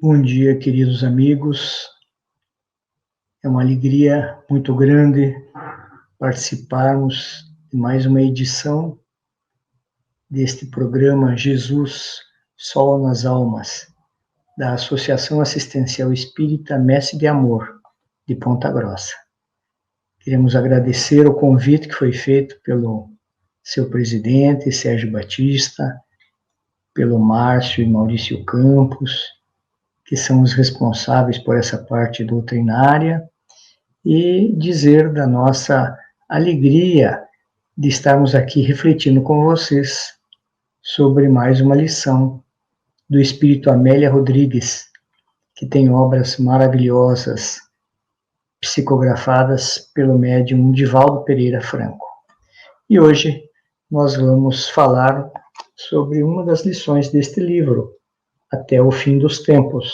Bom dia, queridos amigos. É uma alegria muito grande participarmos de mais uma edição deste programa Jesus, Sol nas Almas, da Associação Assistencial Espírita Messe de Amor, de Ponta Grossa. Queremos agradecer o convite que foi feito pelo seu presidente, Sérgio Batista, pelo Márcio e Maurício Campos, que são os responsáveis por essa parte doutrinária, e dizer da nossa alegria de estarmos aqui refletindo com vocês sobre mais uma lição do Espírito Amélia Rodrigues, que tem obras maravilhosas psicografadas pelo médium Divaldo Pereira Franco. E hoje nós vamos falar sobre uma das lições deste livro, Até o Fim dos Tempos.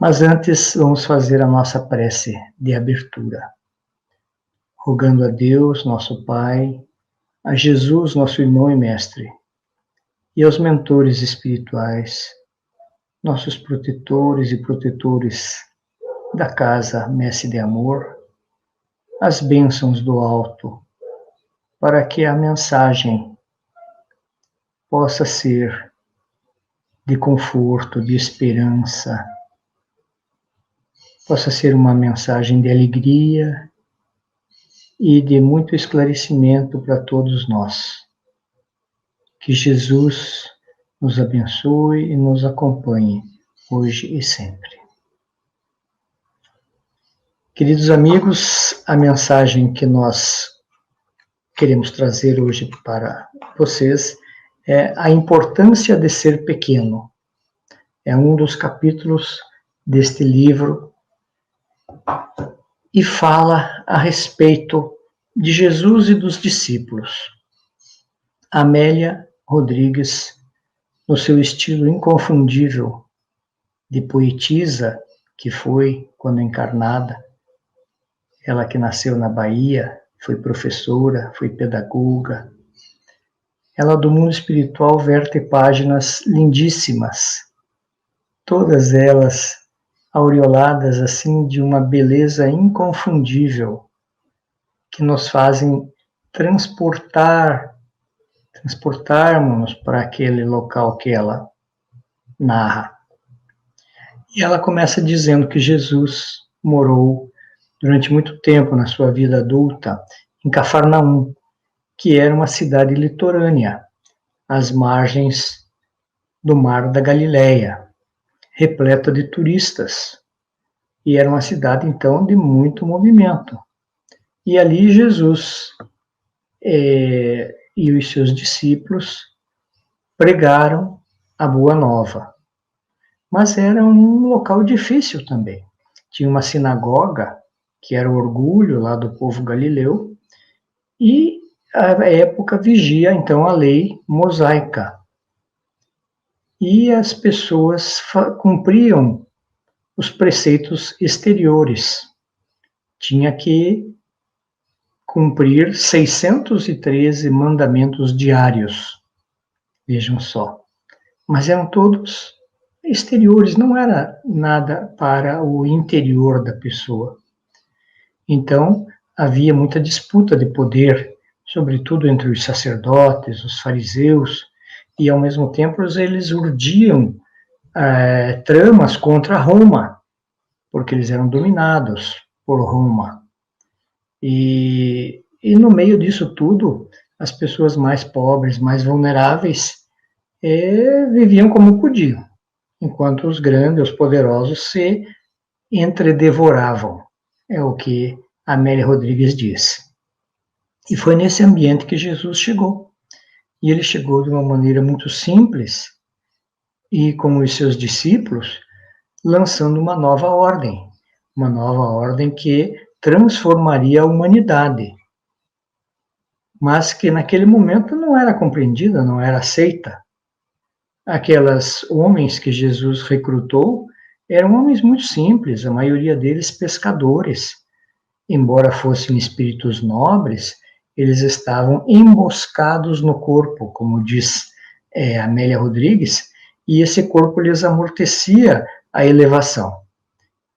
Mas antes, vamos fazer a nossa prece de abertura. Rogando a Deus, nosso Pai, a Jesus, nosso irmão e mestre, e aos mentores espirituais, nossos protetores e protetores da casa Messe de Amor, as bênçãos do alto, para que a mensagem possa ser de conforto, de esperança, possa ser uma mensagem de alegria e de muito esclarecimento para todos nós. Que Jesus nos abençoe e nos acompanhe hoje e sempre. Queridos amigos, a mensagem que nós queremos trazer hoje para vocês é a importância de ser pequeno. É um dos capítulos deste livro e fala a respeito de Jesus e dos discípulos. Amélia Rodrigues, no seu estilo inconfundível de poetisa que foi quando encarnada, ela que nasceu na Bahia, foi professora, foi pedagoga, ela do mundo espiritual verte páginas lindíssimas, todas elas aureoladas assim de uma beleza inconfundível, que nos fazem transportarmos-nos para aquele local que ela narra. E ela começa dizendo que Jesus morou durante muito tempo na sua vida adulta em Cafarnaum, que era uma cidade litorânea, às margens do Mar da Galileia, repleta de turistas, e era uma cidade, então, de muito movimento. E ali Jesus e os seus discípulos pregaram a Boa Nova. Mas era um local difícil também. Tinha uma sinagoga, que era o orgulho lá do povo galileu, e a época vigia, então, a lei mosaica. E as pessoas cumpriam os preceitos exteriores. Tinha que cumprir 613 mandamentos diários. Vejam só. Mas eram todos exteriores, não era nada para o interior da pessoa. Então, havia muita disputa de poder, sobretudo entre os sacerdotes, os fariseus, e ao mesmo tempo eles urdiam tramas contra Roma, porque eles eram dominados por Roma. E no meio disso tudo, as pessoas mais pobres, mais vulneráveis, viviam como podiam, enquanto os grandes, os poderosos se entredevoravam. É o que Amélia Rodrigues diz. E foi nesse ambiente que Jesus chegou. E ele chegou de uma maneira muito simples, e com os seus discípulos, lançando uma nova ordem que transformaria a humanidade, mas que naquele momento não era compreendida, não era aceita. Aqueles homens que Jesus recrutou eram homens muito simples, a maioria deles pescadores. Embora fossem espíritos nobres, eles estavam emboscados no corpo, como diz Amélia Rodrigues, e esse corpo lhes amortecia a elevação.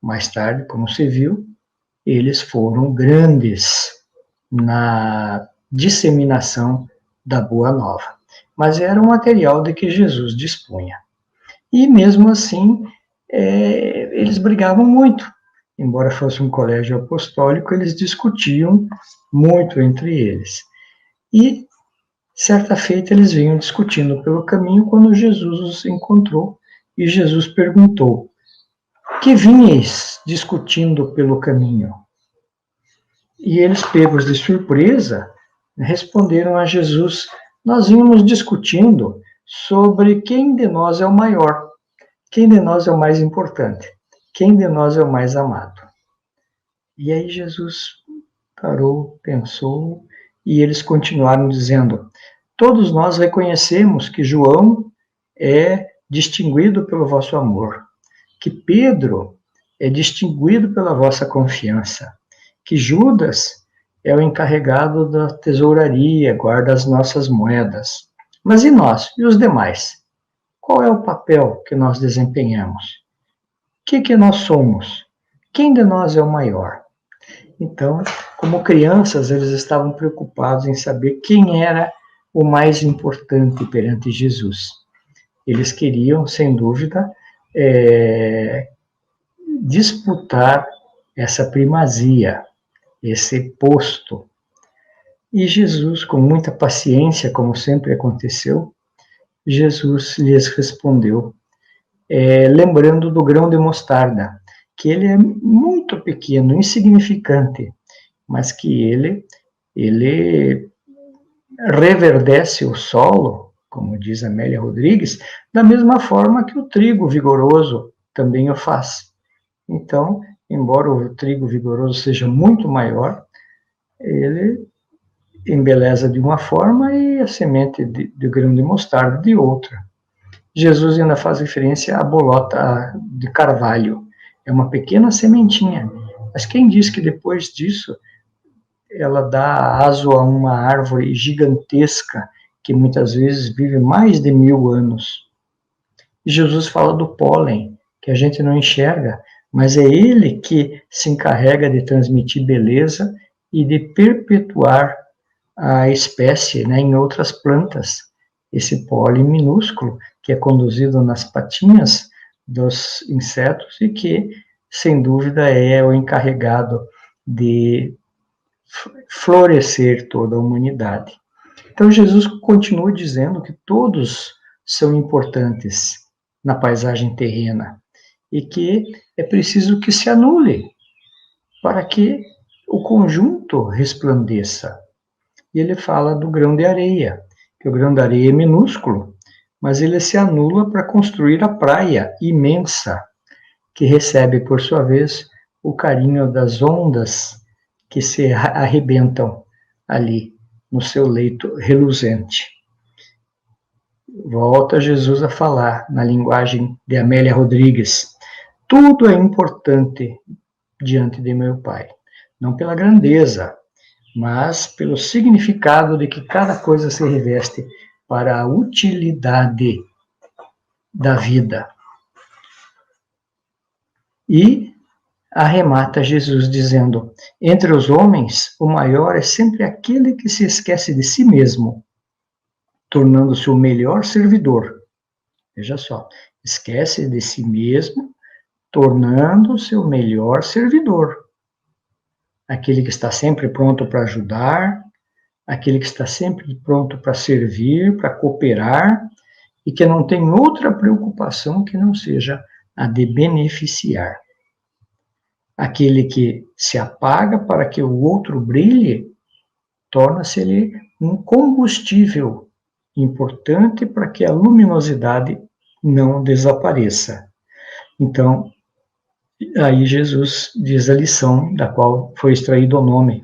Mais tarde, como se viu, eles foram grandes na disseminação da Boa Nova. Mas era um material de que Jesus dispunha. E mesmo assim, eles brigavam muito. Embora fosse um colégio apostólico, eles discutiam muito entre eles. E, certa feita, eles vinham discutindo pelo caminho quando Jesus os encontrou e Jesus perguntou: que vinhais discutindo pelo caminho? E eles, pegos de surpresa, responderam a Jesus: nós vínhamos discutindo sobre quem de nós é o maior, quem de nós é o mais importante, quem de nós é o mais amado. E aí Jesus parou, pensou, e eles continuaram dizendo: todos nós reconhecemos que João é distinguido pelo vosso amor, que Pedro é distinguido pela vossa confiança, que Judas é o encarregado da tesouraria, guarda as nossas moedas. Mas e nós? E os demais? Qual é o papel que nós desempenhamos? O que nós somos? Quem de nós é o maior? Então, como crianças, eles estavam preocupados em saber quem era o mais importante perante Jesus. Eles queriam, sem dúvida, disputar essa primazia, esse posto. E Jesus, com muita paciência, como sempre aconteceu, Jesus lhes respondeu, lembrando do grão de mostarda, que ele é muito pequeno, insignificante, mas que ele reverdece o solo, como diz Amélia Rodrigues, da mesma forma que o trigo vigoroso também o faz. Então, embora o trigo vigoroso seja muito maior, ele embeleza de uma forma e a semente de grão de mostarda de outra. Jesus ainda faz referência à bolota de carvalho. É uma pequena sementinha. Mas quem diz que depois disso ela dá aso a uma árvore gigantesca que muitas vezes vive mais de 1000 anos? E Jesus fala do pólen, que a gente não enxerga, mas é ele que se encarrega de transmitir beleza e de perpetuar a espécie, né, em outras plantas. Esse pólen minúsculo, que é conduzido nas patinhas dos insetos e que, sem dúvida, é o encarregado de florescer toda a humanidade. Então, Jesus continua dizendo que todos são importantes na paisagem terrena e que é preciso que se anule para que o conjunto resplandeça. E ele fala do grão de areia, que o grão de areia é minúsculo, mas ele se anula para construir a praia imensa, que recebe, por sua vez, o carinho das ondas que se arrebentam ali no seu leito reluzente. Volta Jesus a falar na linguagem de Amélia Rodrigues: tudo é importante diante de meu Pai, não pela grandeza, mas pelo significado de que cada coisa se reveste para a utilidade da vida. E arremata Jesus dizendo: entre os homens, o maior é sempre aquele que se esquece de si mesmo, tornando-se o melhor servidor. Veja só, esquece de si mesmo, tornando-se o melhor servidor. Aquele que está sempre pronto para ajudar, aquele que está sempre pronto para servir, para cooperar, e que não tem outra preocupação que não seja a de beneficiar. Aquele que se apaga para que o outro brilhe, torna-se-lhe um combustível importante para que a luminosidade não desapareça. Então, aí Jesus diz a lição da qual foi extraído o nome,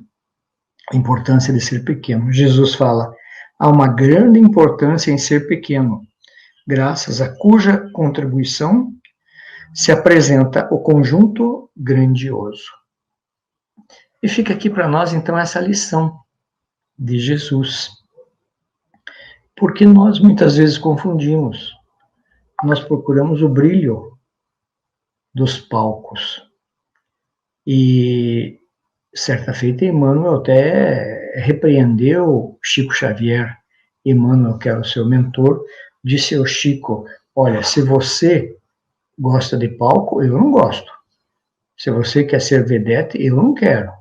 a importância de ser pequeno. Jesus fala: há uma grande importância em ser pequeno, graças a cuja contribuição se apresenta o conjunto grandioso. E fica aqui para nós, então, essa lição de Jesus. Porque nós muitas vezes confundimos. nós procuramos o brilho dos palcos. E certa feita, Emmanuel até repreendeu Chico Xavier. Emmanuel, que era o seu mentor, disse ao Chico: olha, se você gosta de palco, eu não gosto. Se você quer ser vedete, eu não quero.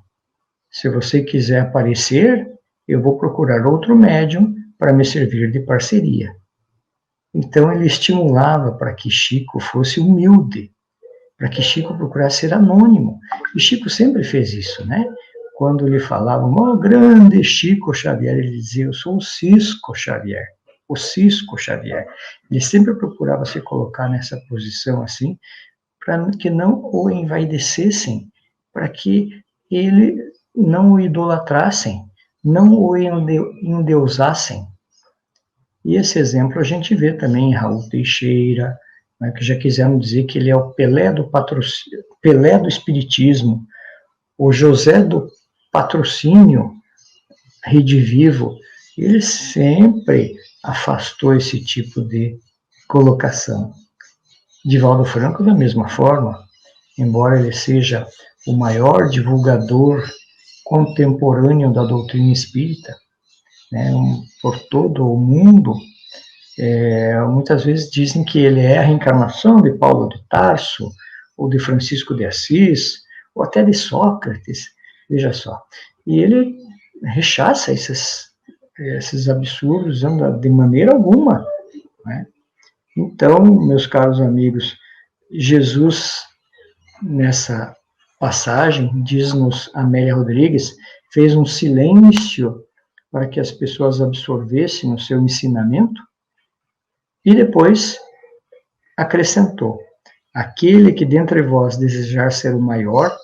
Se você quiser aparecer, eu vou procurar outro médium para me servir de parceria. Então ele estimulava para que Chico fosse humilde, para que Chico procurasse ser anônimo. E Chico sempre fez isso, né? Quando lhe falavam, oh, grande Chico Xavier, ele dizia, eu sou o Cisco Xavier, o Cisco Xavier. Ele sempre procurava se colocar nessa posição assim, para que não o envaidecessem, para que ele não o idolatrassem, não o endeusassem. E esse exemplo a gente vê também em Raul Teixeira, né, que já quiseram dizer que ele é o Pelé do patrocínio, Pelé do espiritismo, o José do patrocínio, Rede Vivo. Ele sempre afastou esse tipo de colocação. Divaldo Franco, da mesma forma, embora ele seja o maior divulgador contemporâneo da doutrina espírita, né, por todo o mundo, muitas vezes dizem que ele é a reencarnação de Paulo de Tarso, ou de Francisco de Assis, ou até de Sócrates, veja só. E ele rechaça esses absurdos de maneira alguma, né? Então, meus caros amigos, Jesus, nessa passagem, diz-nos Amélia Rodrigues, fez um silêncio para que as pessoas absorvessem o seu ensinamento e depois acrescentou: aquele que dentre vós desejar ser o maior,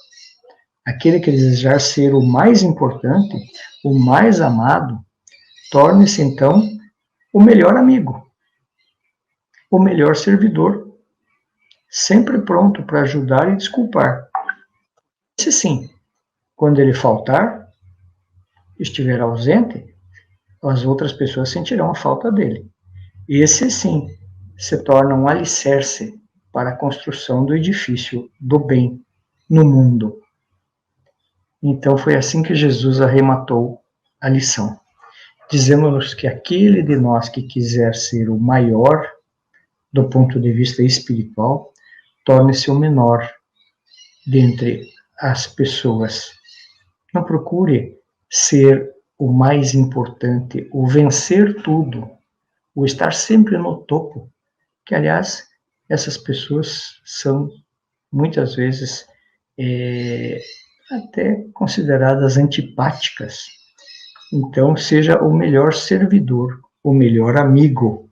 aquele que desejar ser o mais importante, o mais amado, torne-se então o melhor amigo, o melhor servidor, sempre pronto para ajudar e desculpar. Esse sim, quando ele faltar, estiver ausente, as outras pessoas sentirão a falta dele. Esse sim se torna um alicerce para a construção do edifício do bem no mundo. Então foi assim que Jesus arrematou a lição, dizendo-nos que aquele de nós que quiser ser o maior do ponto de vista espiritual, torne-se o menor dentre as pessoas. Não procure ser o mais importante, o vencer tudo, o estar sempre no topo, que, aliás, essas pessoas são, muitas vezes, até consideradas antipáticas. Então, seja o melhor servidor, o melhor amigo.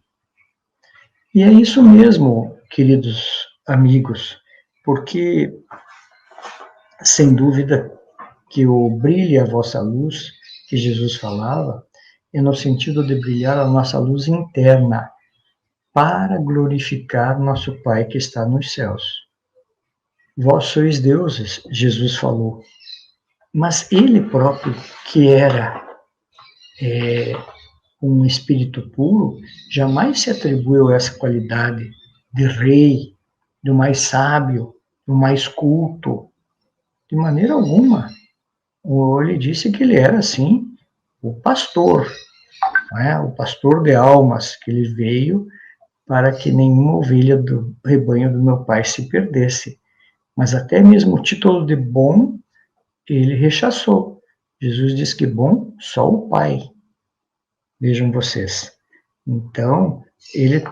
E é isso mesmo, queridos amigos, porque, sem dúvida, que o brilhe a vossa luz, que Jesus falava, é no sentido de brilhar a nossa luz interna, para glorificar nosso Pai que está nos céus. Vós sois deuses, Jesus falou, mas ele próprio, que era um espírito puro, jamais se atribuiu essa qualidade de rei, do mais sábio, do mais culto, de maneira alguma. Ele disse que ele era, sim, o pastor, o pastor de almas, que ele veio para que nenhuma ovelha do rebanho do meu pai se perdesse. Mas até mesmo o título de bom, ele rechaçou. Jesus diz que bom só o Pai. Vejam vocês. Então, ele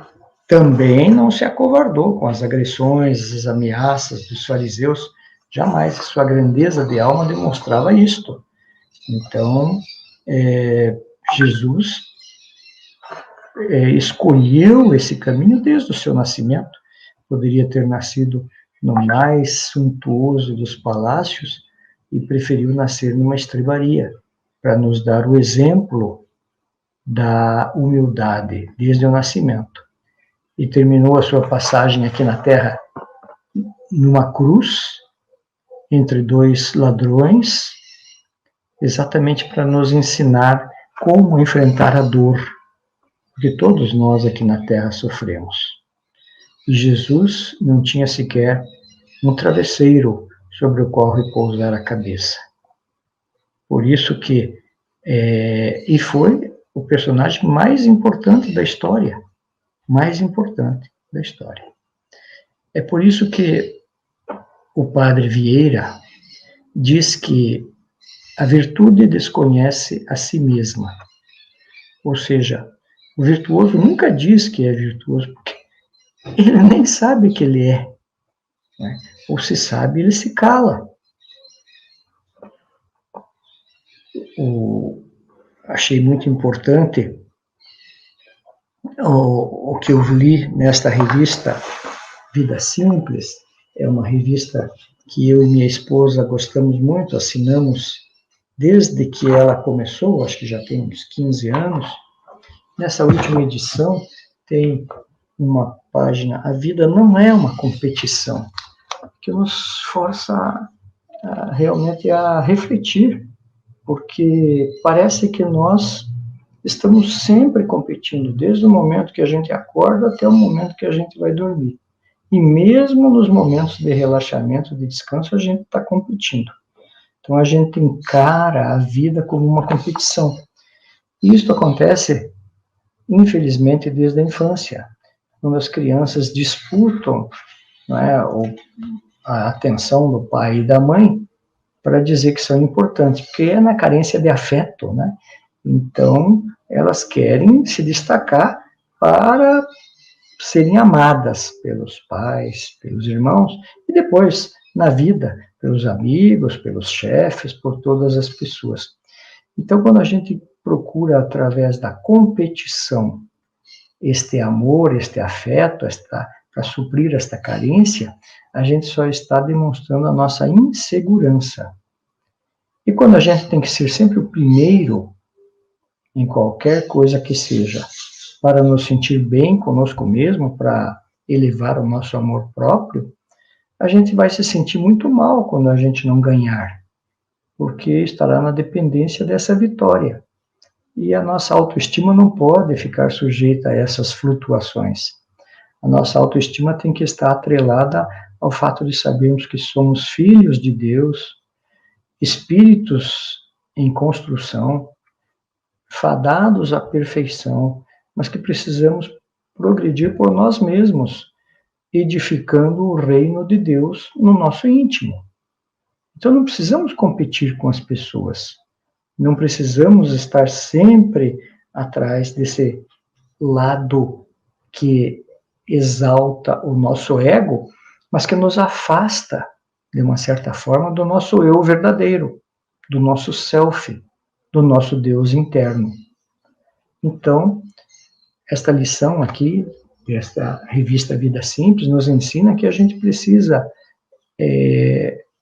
também não se acovardou com as agressões, as ameaças dos fariseus. Jamais. Sua grandeza de alma demonstrava isto. Então, Jesus escolheu esse caminho desde o seu nascimento. Poderia ter nascido no mais suntuoso dos palácios e preferiu nascer numa estrebaria, para nos dar o exemplo da humildade desde o nascimento. E terminou a sua passagem aqui na Terra numa cruz, entre dois ladrões, exatamente para nos ensinar como enfrentar a dor, porque todos nós aqui na Terra sofremos. E Jesus não tinha sequer um travesseiro sobre o qual repousar a cabeça. Por isso que, e foi o personagem mais importante da história, mais importante da história. É por isso que o padre Vieira diz que a virtude desconhece a si mesma. Ou seja, o virtuoso nunca diz que é virtuoso, porque ele nem sabe que ele é. Né? Ou se sabe, ele se cala. Achei muito importante o que eu li nesta revista Vida Simples. É uma revista que eu e minha esposa gostamos muito, assinamos desde que ela começou, acho que já tem uns 15 anos. Nessa última edição tem uma página, a vida não é uma competição, que nos força realmente a refletir, porque parece que nós estamos sempre competindo, desde o momento que a gente acorda até o momento que a gente vai dormir. E mesmo nos momentos de relaxamento, de descanso, a gente está competindo. Então a gente encara a vida como uma competição. E isso acontece, infelizmente, desde a infância, quando as crianças disputam, não é, a atenção do pai e da mãe para dizer que são importantes, porque é na carência de afeto, né? Então, elas querem se destacar para serem amadas pelos pais, pelos irmãos, e depois, na vida, pelos amigos, pelos chefes, por todas as pessoas. Então, quando a gente procura, através da competição, este amor, este afeto, para suprir esta carência, a gente só está demonstrando a nossa insegurança. E quando a gente tem que ser sempre o primeiro em qualquer coisa que seja, para nos sentir bem conosco mesmo, para elevar o nosso amor próprio, a gente vai se sentir muito mal quando a gente não ganhar, porque estará na dependência dessa vitória. E a nossa autoestima não pode ficar sujeita a essas flutuações. A nossa autoestima tem que estar atrelada ao fato de sabermos que somos filhos de Deus, espíritos em construção, fadados à perfeição, mas que precisamos progredir por nós mesmos, edificando o reino de Deus no nosso íntimo. Então não precisamos competir com as pessoas, não precisamos estar sempre atrás desse lado que exalta o nosso ego, mas que nos afasta, de uma certa forma, do nosso eu verdadeiro, do nosso self, do nosso Deus interno. Então, esta lição aqui, esta revista Vida Simples, nos ensina que a gente precisa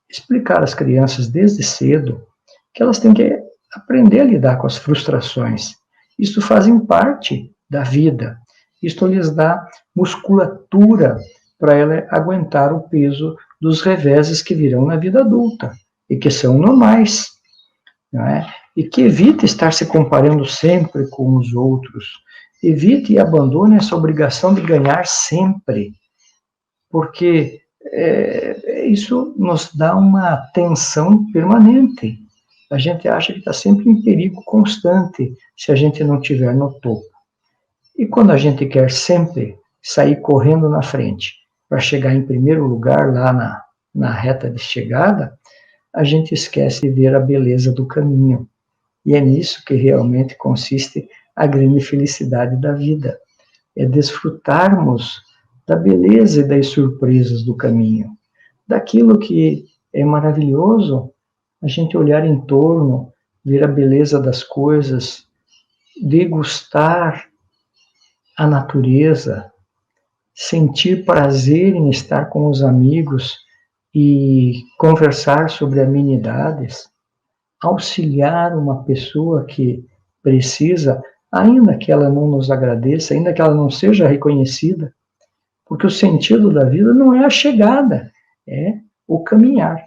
explicar às crianças desde cedo que elas têm que aprender a lidar com as frustrações. Isso fazem parte da vida. Isto lhes dá musculatura para ela aguentar o peso dos reveses que virão na vida adulta e que são normais, não é? E que evite estar se comparando sempre com os outros. Evite e abandone essa obrigação de ganhar sempre, porque isso nos dá uma tensão permanente. A gente acha que está sempre em perigo constante se a gente não estiver no topo. E quando a gente quer sempre sair correndo na frente para chegar em primeiro lugar lá na reta de chegada, a gente esquece de ver a beleza do caminho. E é nisso que realmente consiste a grande felicidade da vida. É desfrutarmos da beleza e das surpresas do caminho. Daquilo que é maravilhoso, a gente olhar em torno, ver a beleza das coisas, degustar a natureza, sentir prazer em estar com os amigos e conversar sobre amenidades, auxiliar uma pessoa que precisa, ainda que ela não nos agradeça, ainda que ela não seja reconhecida, porque o sentido da vida não é a chegada, é o caminhar.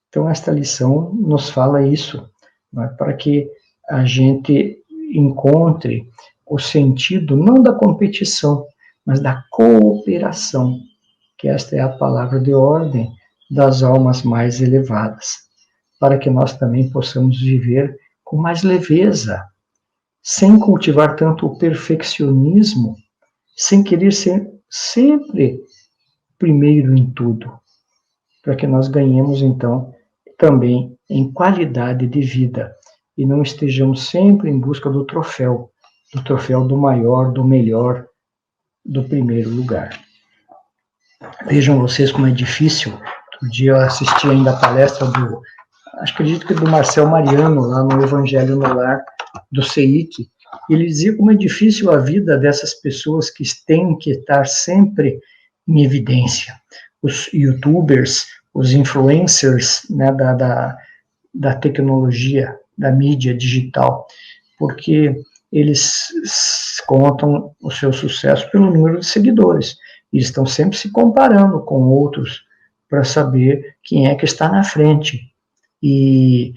Então, esta lição nos fala isso, né, para que a gente encontre o sentido não da competição, mas da cooperação, que esta é a palavra de ordem das almas mais elevadas, para que nós também possamos viver com mais leveza, sem cultivar tanto o perfeccionismo, sem querer ser sempre primeiro em tudo, para que nós ganhemos, então, também em qualidade de vida, e não estejamos sempre em busca do troféu do maior, do melhor, do primeiro lugar. Vejam vocês como é difícil. Outro dia eu assisti ainda a palestra acredito que do Marcel Mariano, lá no Evangelho no Lar, do CEIC. Ele dizia como é difícil a vida dessas pessoas que têm que estar sempre em evidência. Os youtubers, os influencers, né, da tecnologia, da mídia digital, porque eles contam o seu sucesso pelo número de seguidores. E estão sempre se comparando com outros para saber quem é que está na frente. E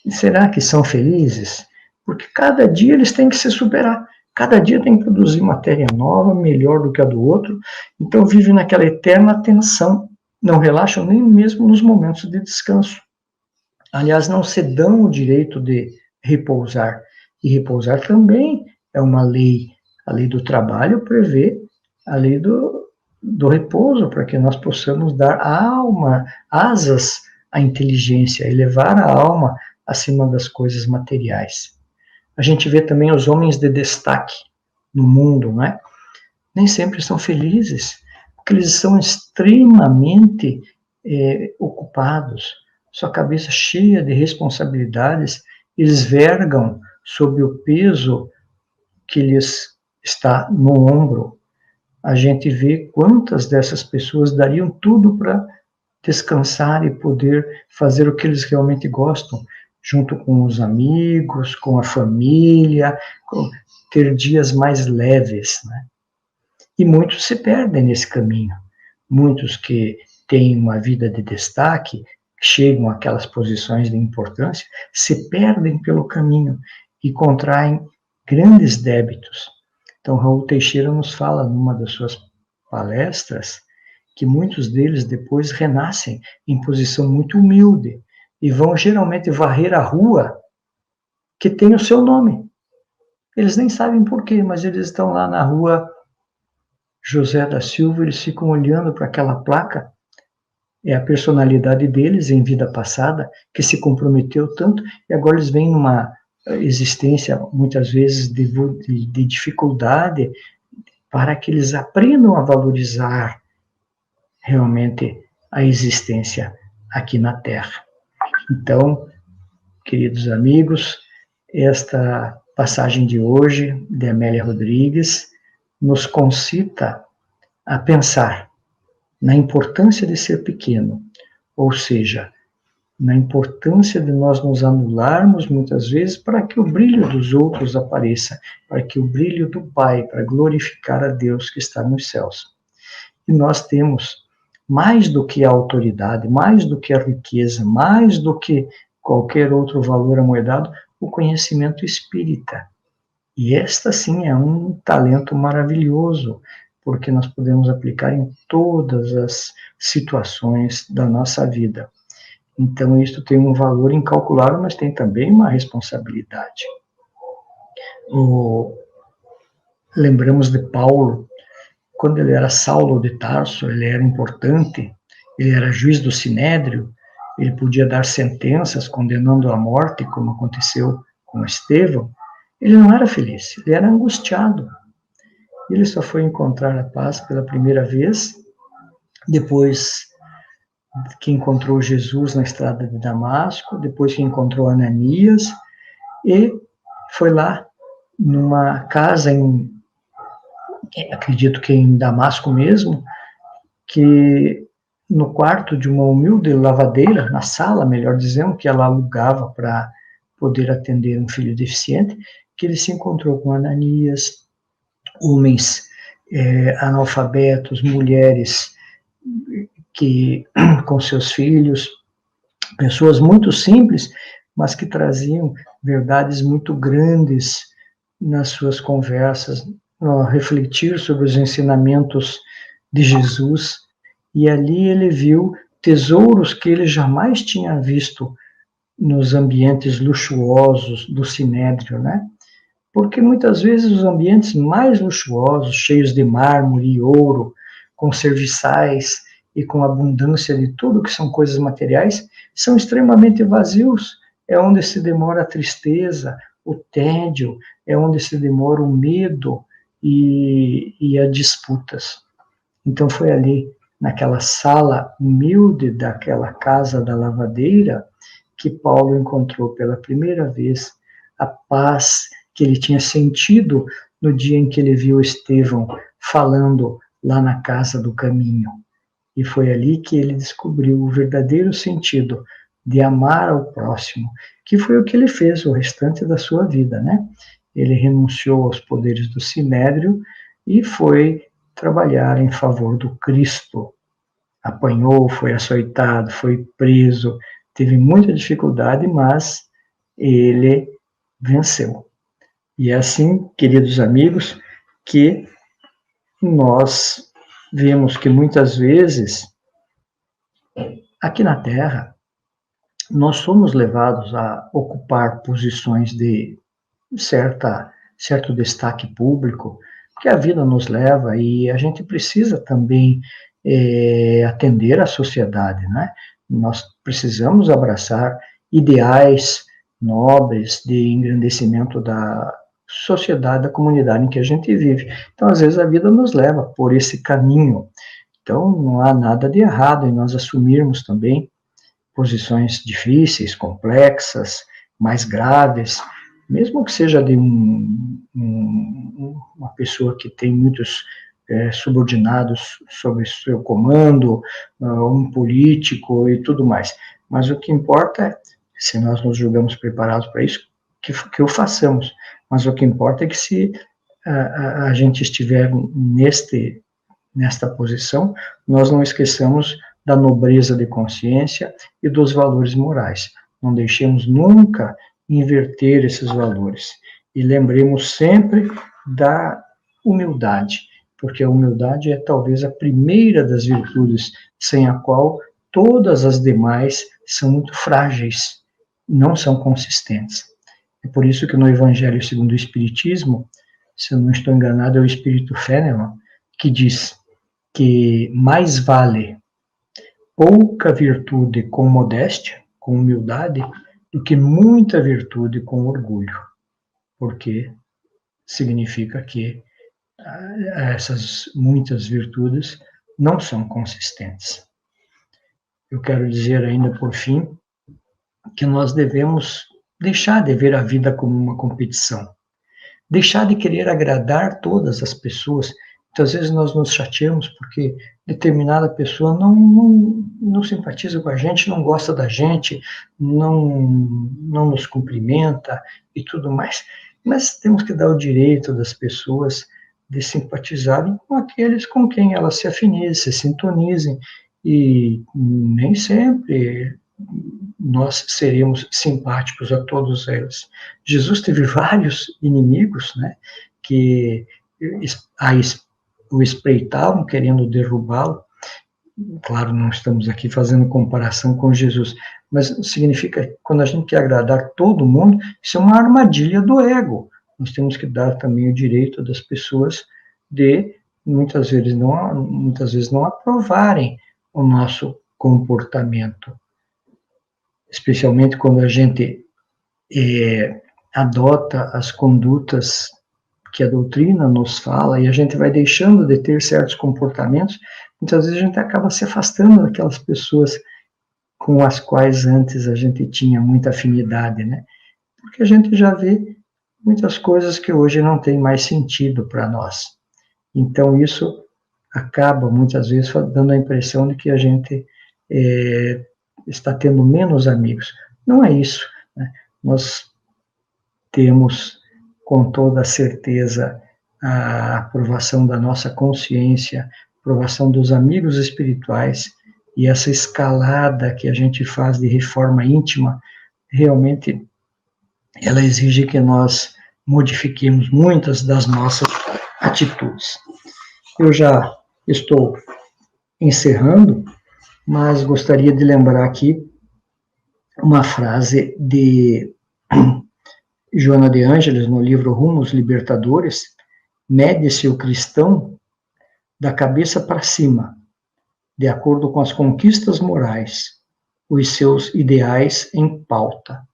será que são felizes? Porque cada dia eles têm que se superar. Cada dia tem que produzir matéria nova, melhor do que a do outro. Então vivem naquela eterna tensão. Não relaxam nem mesmo nos momentos de descanso. Aliás, não se dão o direito de repousar. E repousar também é uma lei. A lei do trabalho prevê a lei do repouso, para que nós possamos dar à alma asas à inteligência, elevar a alma acima das coisas materiais. A gente vê também os homens de destaque no mundo, né? Nem sempre são felizes, porque eles são extremamente ocupados, sua cabeça cheia de responsabilidades, eles vergam sob o peso que lhes está no ombro. A gente vê quantas dessas pessoas dariam tudo para descansar e poder fazer o que eles realmente gostam, junto com os amigos, com a família, ter dias mais leves, né? E muitos se perdem nesse caminho. Muitos que têm uma vida de destaque, chegam àquelas posições de importância, se perdem pelo caminho e contraem grandes débitos. Então, Raul Teixeira nos fala, numa das suas palestras, que muitos deles depois renascem em posição muito humilde e vão geralmente varrer a rua que tem o seu nome. Eles nem sabem por quê, mas eles estão lá na rua José da Silva, eles ficam olhando para aquela placa, é a personalidade deles em vida passada, que se comprometeu tanto, e agora eles vêm numa existência, muitas vezes, de dificuldade, para que eles aprendam a valorizar realmente a existência aqui na Terra. Então, queridos amigos, esta passagem de hoje, de Amélia Rodrigues, nos concita a pensar na importância de ser pequeno, ou seja, na importância de nós nos anularmos muitas vezes para que o brilho dos outros apareça, para que o brilho do Pai, para glorificar a Deus que está nos céus. E nós temos mais do que a autoridade, mais do que a riqueza, mais do que qualquer outro valor amoedado, o conhecimento espírita. E esta sim é um talento maravilhoso, porque nós podemos aplicar em todas as situações da nossa vida. Então, isto tem um valor incalculável, mas tem também uma responsabilidade. Lembramos de Paulo, quando ele era Saulo de Tarso, ele era importante, ele era juiz do Sinédrio, ele podia dar sentenças condenando à morte, como aconteceu com Estevão. Ele não era feliz, ele era angustiado. Ele só foi encontrar a paz pela primeira vez, depois que encontrou Jesus na estrada de Damasco, depois que encontrou Ananias, e foi lá numa casa, acredito que em Damasco mesmo, que no quarto de uma humilde lavadeira, na sala, melhor dizendo, que ela alugava para poder atender um filho deficiente, que ele se encontrou com Ananias, homens analfabetos, mulheres que com seus filhos, pessoas muito simples, mas que traziam verdades muito grandes nas suas conversas, refletir sobre os ensinamentos de Jesus, e ali ele viu tesouros que ele jamais tinha visto nos ambientes luxuosos do Sinédrio, né? Porque muitas vezes os ambientes mais luxuosos, cheios de mármore e ouro, com serviçais e com abundância de tudo que são coisas materiais, são extremamente vazios. É onde se demora a tristeza, o tédio, é onde se demora o medo e as disputas. Então foi ali, naquela sala humilde daquela casa da lavadeira, que Paulo encontrou pela primeira vez a paz que ele tinha sentido no dia em que ele viu Estevão falando lá na casa do caminho. E foi ali que ele descobriu o verdadeiro sentido de amar ao próximo, que foi o que ele fez o restante da sua vida, né? Ele renunciou aos poderes do Sinédrio e foi trabalhar em favor do Cristo. Apanhou, foi açoitado, foi preso, teve muita dificuldade, mas ele venceu. E é assim, queridos amigos, que nós vemos que muitas vezes, aqui na Terra, nós somos levados a ocupar posições de certo destaque público, que a vida nos leva e a gente precisa também atender à sociedade, né? Nós precisamos abraçar ideais nobres de engrandecimento da sociedade, da comunidade em que a gente vive. Então, às vezes, a vida nos leva por esse caminho. Então, não há nada de errado em nós assumirmos também posições difíceis, complexas, mais graves, mesmo que seja de uma pessoa que tem muitos subordinados sob seu comando, um político e tudo mais. Mas o que importa é, se nós nos julgamos preparados para isso, que o façamos. Mas o que importa é que se a gente estiver nesta posição, nós não esqueçamos da nobreza de consciência e dos valores morais. Não deixemos nunca inverter esses valores. E lembremos sempre da humildade, porque a humildade é talvez a primeira das virtudes, sem a qual todas as demais são muito frágeis, não são consistentes. É por isso que no Evangelho segundo o Espiritismo, se eu não estou enganado, é o Espírito Fenelon, que diz que mais vale pouca virtude com modéstia, com humildade, do que muita virtude com orgulho, porque significa que essas muitas virtudes não são consistentes. Eu quero dizer ainda por fim que nós devemos deixar de ver a vida como uma competição, deixar de querer agradar todas as pessoas. Muitas vezes nós nos chateamos porque determinada pessoa não simpatiza com a gente, não gosta da gente, não nos cumprimenta e tudo mais. Mas temos que dar o direito das pessoas de simpatizarem com aqueles com quem elas se afinizem, se sintonizem, e nem sempre nós seremos simpáticos a todos eles. Jesus teve vários inimigos, né, que o espreitavam, querendo derrubá-lo. Claro, não estamos aqui fazendo comparação com Jesus, mas significa que quando a gente quer agradar todo mundo, isso é uma armadilha do ego. Nós temos que dar também o direito das pessoas de, muitas vezes não aprovarem o nosso comportamento, especialmente quando a gente adota as condutas que a doutrina nos fala, e a gente vai deixando de ter certos comportamentos, muitas vezes a gente acaba se afastando daquelas pessoas com as quais antes a gente tinha muita afinidade, né? Porque a gente já vê muitas coisas que hoje não tem mais sentido para nós. Então isso acaba muitas vezes dando a impressão de que a gente está tendo menos amigos. Não é isso, né? Nós temos com toda certeza a aprovação da nossa consciência, aprovação dos amigos espirituais, e essa escalada que a gente faz de reforma íntima, realmente ela exige que nós modifiquemos muitas das nossas atitudes. Eu já estou encerrando, mas gostaria de lembrar aqui uma frase de Joana de Ângeles, no livro Rumos Libertadores: mede-se o cristão da cabeça para cima, de acordo com as conquistas morais, os seus ideais em pauta.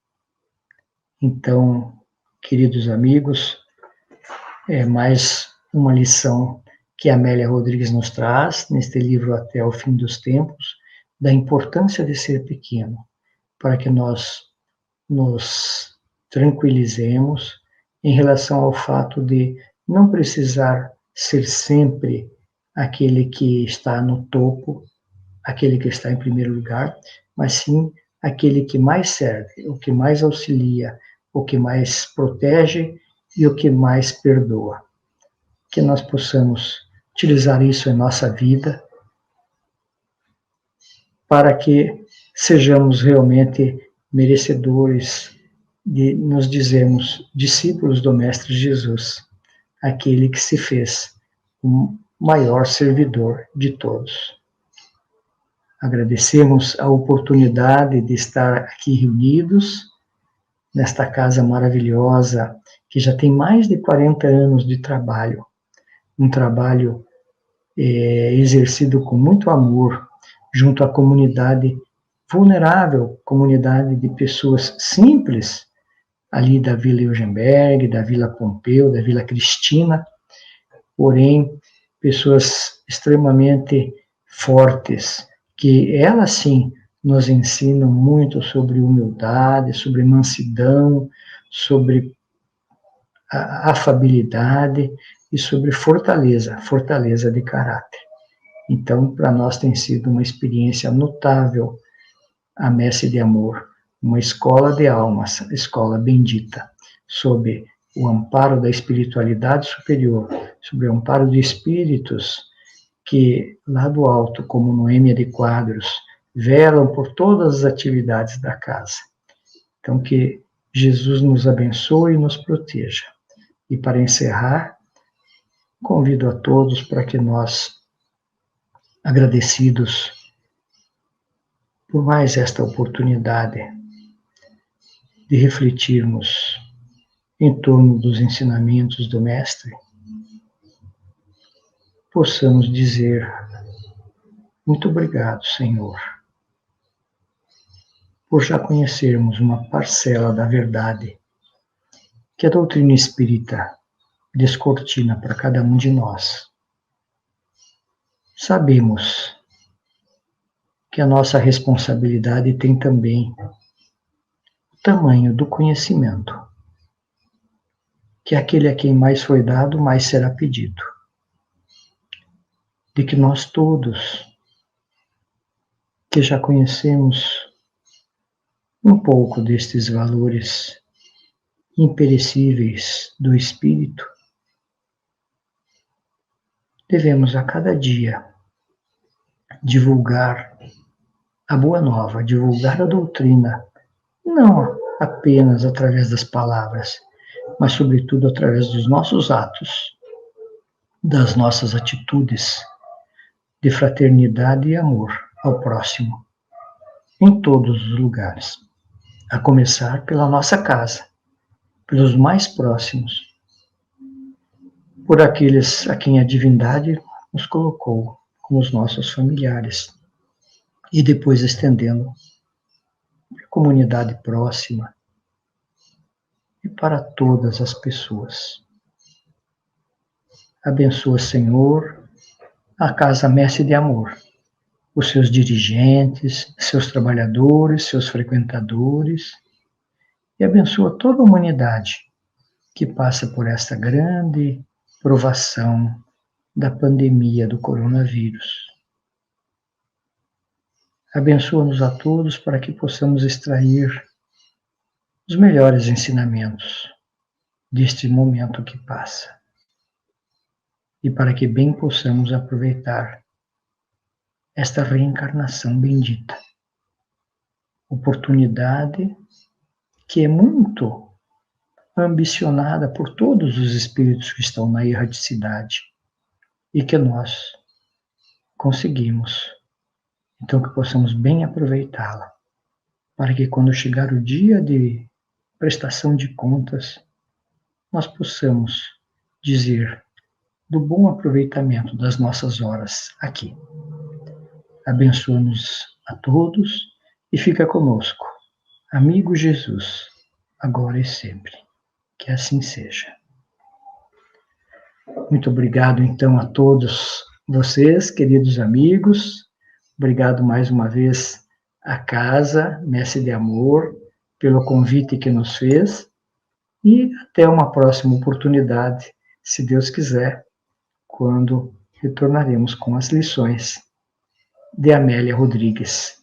Então, queridos amigos, é mais uma lição que Amélia Rodrigues nos traz, neste livro Até o Fim dos Tempos, da importância de ser pequeno, para que nós nos tranquilizemos em relação ao fato de não precisar ser sempre aquele que está no topo, aquele que está em primeiro lugar, mas sim aquele que mais serve, o que mais auxilia, o que mais protege e o que mais perdoa. Que nós possamos utilizar isso em nossa vida para que sejamos realmente merecedores de nos dizermos discípulos do Mestre Jesus, aquele que se fez o maior servidor de todos. Agradecemos a oportunidade de estar aqui reunidos nesta casa maravilhosa, que já tem mais de 40 anos de trabalho, um trabalho exercido com muito amor, junto à comunidade vulnerável, comunidade de pessoas simples, ali da Vila Eugenberg, da Vila Pompeu, da Vila Cristina, porém, pessoas extremamente fortes, que elas sim nos ensinam muito sobre humildade, sobre mansidão, sobre a afabilidade e sobre fortaleza, fortaleza de caráter. Então, para nós tem sido uma experiência notável a Messe de Amor, uma escola de almas, escola bendita, sob o amparo da espiritualidade superior, sob o amparo de espíritos que, lá do alto, como Noêmia de Quadros, velam por todas as atividades da casa. Então, que Jesus nos abençoe e nos proteja. E para encerrar, convido a todos para que nós, agradecidos por mais esta oportunidade de refletirmos em torno dos ensinamentos do Mestre, possamos dizer: muito obrigado, Senhor, por já conhecermos uma parcela da verdade que a doutrina espírita descortina para cada um de nós. Sabemos que a nossa responsabilidade tem também o tamanho do conhecimento, que aquele a quem mais foi dado, mais será pedido. De que nós todos, que já conhecemos um pouco destes valores imperecíveis do espírito, devemos a cada dia divulgar a boa nova, divulgar a doutrina, não apenas através das palavras, mas sobretudo através dos nossos atos, das nossas atitudes de fraternidade e amor ao próximo, em todos os lugares, a começar pela nossa casa, pelos mais próximos, por aqueles a quem a divindade nos colocou como os nossos familiares, e depois estendendo para a comunidade próxima e para todas as pessoas. Abençoa, Senhor, a Casa Messe de Amor, os seus dirigentes, seus trabalhadores, seus frequentadores, e abençoa toda a humanidade que passa por esta grande provação da pandemia do coronavírus. Abençoa-nos a todos para que possamos extrair os melhores ensinamentos deste momento que passa e para que bem possamos aproveitar esta reencarnação bendita, oportunidade que é muito ambicionada por todos os espíritos que estão na erraticidade e que nós conseguimos. Então, que possamos bem aproveitá-la, para que quando chegar o dia de prestação de contas, nós possamos dizer do bom aproveitamento das nossas horas aqui. Abençoa-nos a todos e fica conosco, amigo Jesus, agora e sempre. Que assim seja. Muito obrigado, então, a todos vocês, queridos amigos. Obrigado mais uma vez à Casa Messe de Amor pelo convite que nos fez e até uma próxima oportunidade, se Deus quiser, quando retornaremos com as lições de Amélia Rodrigues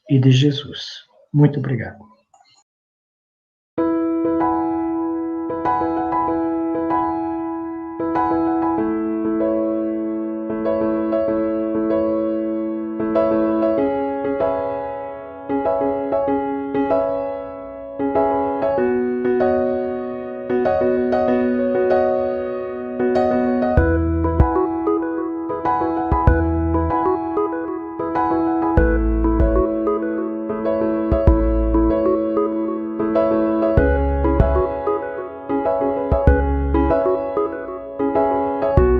e de Jesus. Muito obrigado.